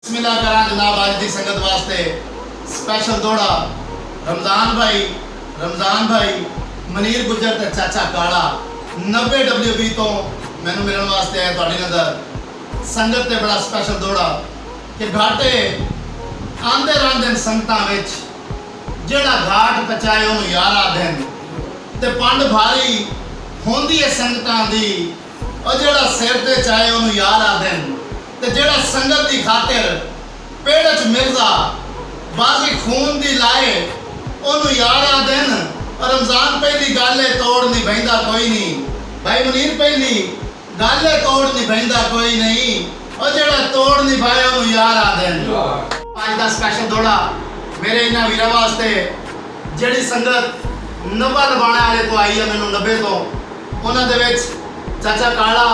बिस्मिल्लाह करा जनाब आज की संगत वास्ते स्पेशल दौड़ा रमजान भाई मनीर गुजर ते चाचा काला 90 WB तो मैनू मिलने वास्ते आया तुहाडी नज़र संगत ते बड़ा स्पेशल दौड़ा कि घाटे आंदे रहंदे संगतां विच जेड़ा घाट पचाए उन्होंने यार आदन ते पंड भारी होंदी है संगतां दी और जेड़ा सिर ते चाहे उन्होंने यार आदन ते जेड़ा संगत की खातिर पेड़ च मिलदा बाजी खून दी लाए ओनू यार आदन और रमजान पहली गल है तोड़ नहीं बहिंदा कोई नहीं भाई मुनीर पहली गल है तोड़ नहीं बहिंदा कोई नहीं और जेड़ा तोड़ नहीं पाए ओनू यार आदन आज दा स्पेशल दौड़ा मेरे इन्हां वीरां वास्ते जेड़ी संगत नब्बा लबाने वाले तो आई है मैनू 90 तो उन्हां दे विच चाचा काला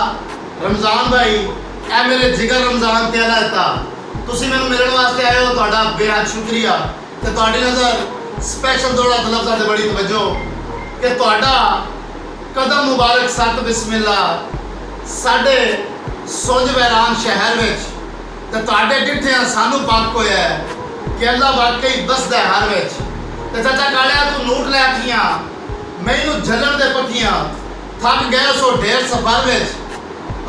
रमजान भाई ए मेरे जिगर रमजान ते अलाता तुसी मैनू मिलने वास्ते आए हो तुहाडा बेहद शुक्रिया ते तुहाडी नज़र स्पेशल दौड़ा तलफ्ज़ां ते बड़ी तवज्जो कि तुहाडा कदम मुबारक सत बिस्मिल्लाह साडे सुंज वैरान शहर विच ते तुहाडे डिठियां सानू पक होया है कि अल्लाह वाकई बसदा है हर विच ते चाचा कालिया तू नोट लै आखियां मैनू झलन दे पट्टियां थक गए सो ढेर सफर विच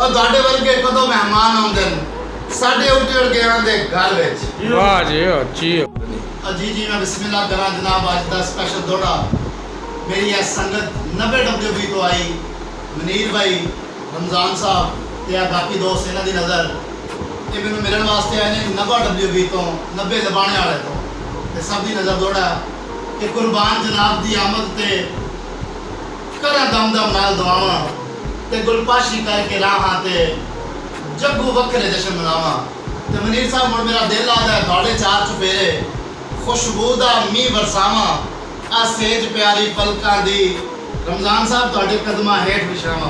और तुहाडे वर्गे कदों मेहमान आउंदे साडे उठड़ गया दे घर विच वाह जी अच्छी जी जी मैं बिस्मिल्लाह करा जनाब आज दा स्पेशल दौड़ा मेरी यह संगत 90 WB तो आई मनीर भाई रमजान साहब या बाकी दोस्त इन्हां दी नज़र ये मैनू मिलने वास्ते आए ने 90 WB तो 90 लबाने वाले तो ते सब दी नज़र दौड़ा कि कुर्बान जनाब दी आमद ते करा दम दम नाल दुआवां ते गुलपाशी करके राहां ते जग्गू वखरे जश्न मनावा ते मनीर साहब मुड़ मेरा दिल आदा है थोड़े चार चुफेरे खुशबूदा मीह बरसावा आ सेज प्यारी पलकां दी रमजान साहब तुहाडे कदमां हेठ विछावा